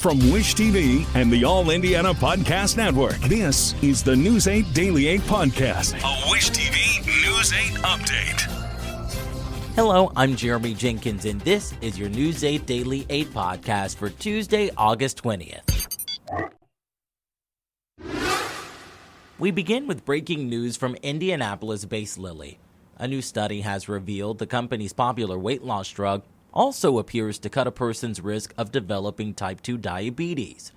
From Wish TV and the All Indiana Podcast Network, this is the News 8 Daily 8 Podcast, a Wish TV News 8 update. Hello, I'm Jeremy Jenkins, and this is your News 8 Daily 8 Podcast for Tuesday, August 20th. We begin with breaking news from Indianapolis-based Lilly. A new study has revealed the company's popular weight loss drug also appears to cut a person's risk of developing type 2 diabetes.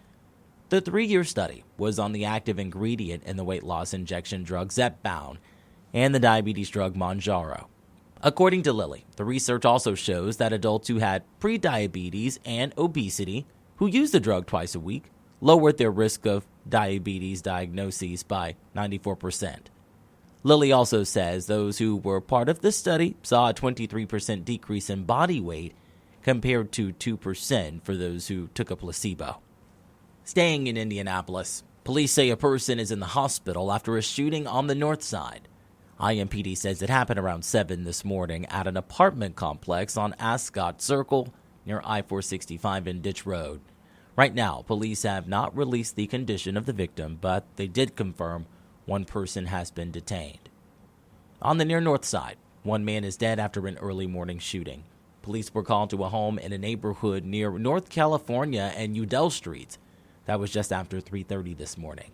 The 3-year study was on the active ingredient in the weight loss injection drug Zepbound and the diabetes drug Mounjaro. According to Lilly, the research also shows that adults who had prediabetes and obesity, who used the drug twice a week, lowered their risk of diabetes diagnoses by 94%. Lilly also says those who were part of the study saw a 23% decrease in body weight compared to 2% for those who took a placebo. Staying in Indianapolis, police say a person is in the hospital after a shooting on the north side. IMPD says it happened around 7 this morning at an apartment complex on Ascot Circle near I-465 and Ditch Road. Right now, police have not released the condition of the victim, but they did confirm one person has been detained. On the near north side, one man is dead after an early morning shooting. Police were called to a home in a neighborhood near North California and Udell Streets. That was just after 3:30 this morning.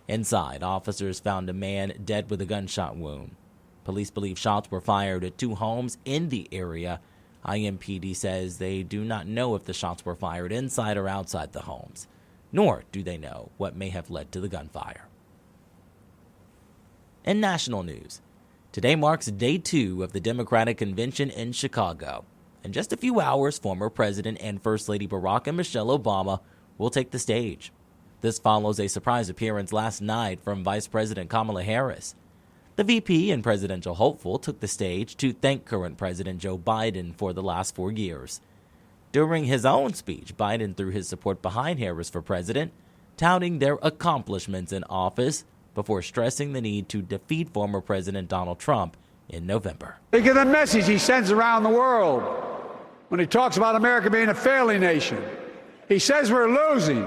Inside, officers found a man dead with a gunshot wound. Police believe shots were fired at 2 homes in the area. IMPD says they do not know if the shots were fired inside or outside the homes, nor do they know what may have led to the gunfire. In national news, today marks day 2 of the Democratic Convention in Chicago. In just a few hours, former President and First Lady Barack and Michelle Obama will take the stage. This follows a surprise appearance last night from Vice President Kamala Harris. The VP and presidential hopeful took the stage to thank current President Joe Biden for the last 4 years. During his own speech, Biden threw his support behind Harris for president, touting their accomplishments in office before stressing the need to defeat former President Donald Trump in November. Think of the message he sends around the world when he talks about America being a failing nation. He says we're losing.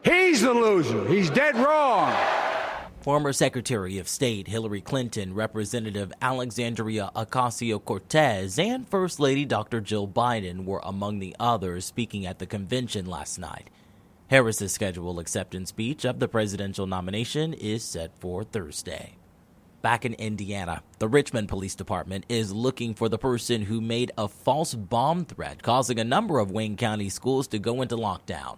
He's the loser. He's dead wrong. Former Secretary of State Hillary Clinton, Representative Alexandria Ocasio-Cortez, and First Lady Dr. Jill Biden were among the others speaking at the convention last night. Harris's scheduled acceptance speech of the presidential nomination is set for Thursday. Back in Indiana, the Richmond Police Department is looking for the person who made a false bomb threat, causing a number of Wayne County schools to go into lockdown.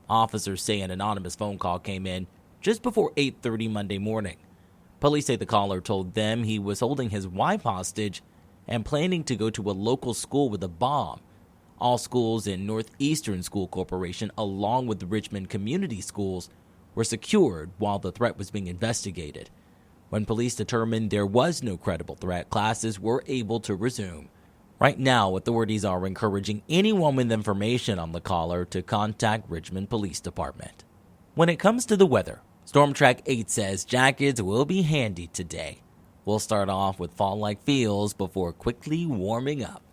Officers say an anonymous phone call came in just before 8:30 Monday morning. Police say the caller told them he was holding his wife hostage and planning to go to a local school with a bomb. All schools in Northeastern School Corporation, along with the Richmond Community Schools, were secured while the threat was being investigated. When police determined there was no credible threat, classes were able to resume. Right now, authorities are encouraging anyone with information on the caller to contact Richmond Police Department. When it comes to the weather, Storm Track 8 says jackets will be handy today. We'll start off with fall-like feels before quickly warming up.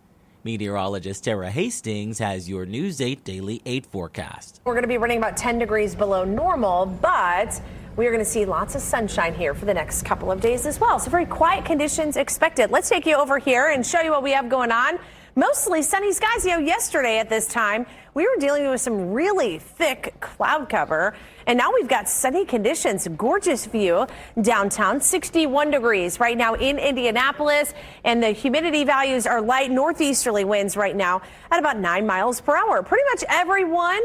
Meteorologist Tara Hastings has your News 8 Daily 8 forecast. We're going to be running about 10 degrees below normal, but we are going to see lots of sunshine here for the next couple of days as well. So very quiet conditions expected. Let's take you over here and show you what we have going on. Mostly sunny skies. Yesterday at this time, we were dealing with some really thick cloud cover, and now we've got sunny conditions. Gorgeous view downtown, 61 degrees right now in Indianapolis, and the humidity values are light northeasterly winds right now at about 9 miles per hour. Pretty much everyone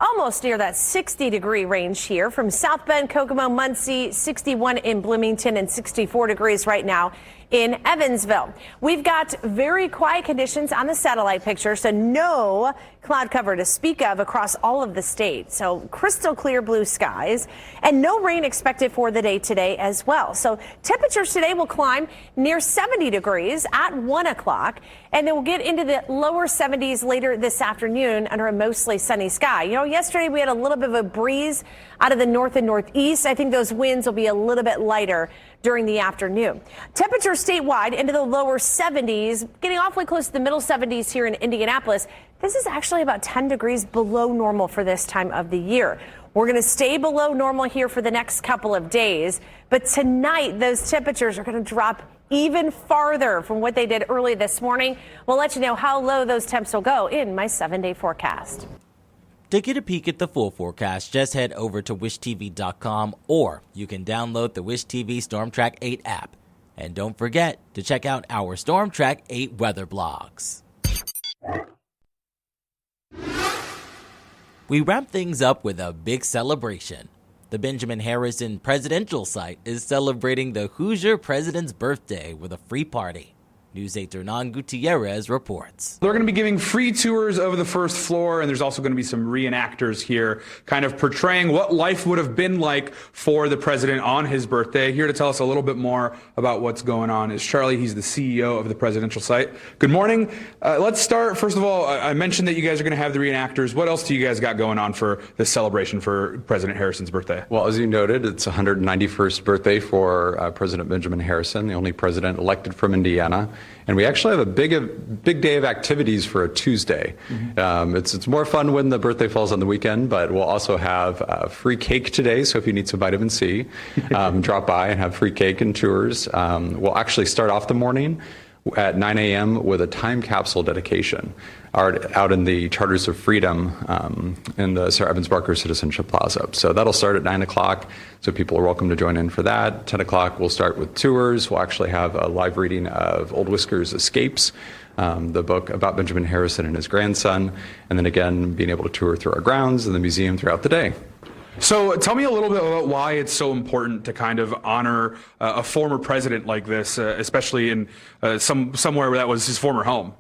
almost near that 60-degree range here from South Bend, Kokomo, Muncie, 61 in Bloomington, and 64 degrees right now in Evansville. We've got very quiet conditions on the satellite picture, so no cloud cover to speak of across all of the state. So crystal clear blue skies and no rain expected for the day today as well. So temperatures today will climb near 70 degrees at 1 o'clock, and then we'll get into the lower 70s later this afternoon under a mostly sunny sky. Yesterday we had a little bit of a breeze out of the north and northeast. I think those winds will be a little bit lighter during the afternoon. Temperatures statewide into the lower 70s, getting awfully close to the middle 70s here in Indianapolis. This is actually about 10 degrees below normal for this time of the year. We're going to stay below normal here for the next couple of days, but tonight those temperatures are going to drop even farther from what they did early this morning. We'll let you know how low those temps will go in my 7-day forecast. To get a peek at the full forecast, just head over to wishtv.com, or you can download the Wish TV Storm Track 8 app. And don't forget to check out our Storm Track 8 weather blogs. We wrap things up with a big celebration. The Benjamin Harrison Presidential Site is celebrating the Hoosier president's birthday with a free party. News 8's Hernan Gutierrez reports. They're going to be giving free tours over the first floor, and there's also going to be some reenactors here kind of portraying what life would have been like for the president on his birthday. Here to tell us a little bit more about what's going on is Charlie. He's the CEO of the Presidential Site. Good morning. Let's start. First of all, I mentioned that you guys are going to have the reenactors. What else do you guys got going on for this celebration for President Harrison's birthday? Well, as you noted, it's 191st birthday for President Benjamin Harrison, the only president elected from Indiana. And we actually have a big day of activities for a Tuesday. Mm-hmm. It's more fun when the birthday falls on the weekend, but we'll also have free cake today. So if you need some vitamin C, drop by and have free cake and tours. We'll actually start off the morning at 9 a.m. with a time capsule dedication out in the Charters of Freedom in the Sir Evans Barker Citizenship Plaza. So that'll start at 9 o'clock, so people are welcome to join in for that. 10 o'clock, we'll start with tours. We'll actually have a live reading of Old Whisker's Escapes, the book about Benjamin Harrison and his grandson, and then again, being able to tour through our grounds and the museum throughout the day. So tell me a little bit about why it's so important to kind of honor a former president like this, especially in somewhere where that was his former home.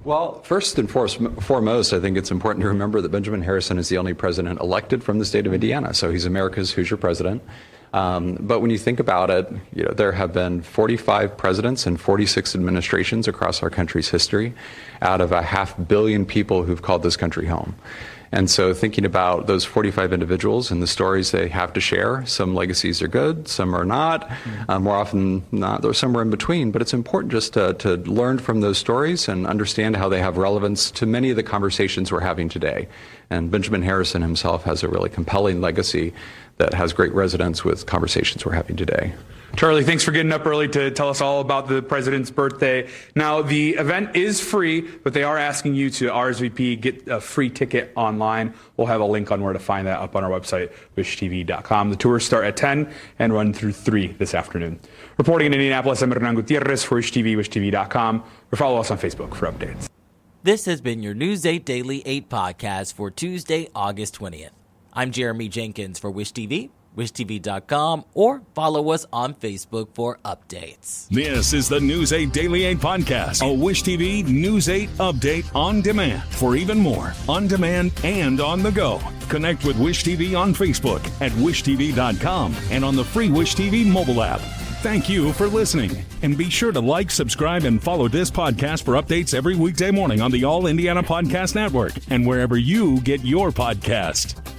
Well, first and foremost, I think it's important to remember that Benjamin Harrison is the only president elected from the state of Indiana. So he's America's Hoosier president. But when you think about it, there have been 45 presidents and 46 administrations across our country's history out of 500 million people who've called this country home. And so thinking about those 45 individuals and the stories they have to share, some legacies are good, some are not, more often not, they're somewhere in between. But it's important just to learn from those stories and understand how they have relevance to many of the conversations we're having today. And Benjamin Harrison himself has a really compelling legacy that has great resonance with conversations we're having today. Charlie, thanks for getting up early to tell us all about the president's birthday. Now, the event is free, but they are asking you to RSVP, get a free ticket online. We'll have a link on where to find that up on our website, wishtv.com. The tours start at 10 and run through 3 this afternoon. Reporting in Indianapolis, I'm Hernan Gutierrez for Wish TV, wishtv.com, or follow us on Facebook for updates. This has been your News 8 Daily 8 podcast for Tuesday, August 20th. I'm Jeremy Jenkins for Wish TV, wishtv.com, or follow us on Facebook for updates. This is the News 8 Daily 8 podcast, a Wish TV News 8 update on demand. For even more, on demand and on the go, connect with Wish TV on Facebook at wishtv.com and on the free Wish TV mobile app. Thank you for listening, and be sure to like, subscribe, and follow this podcast for updates every weekday morning on the All Indiana Podcast Network and wherever you get your podcast.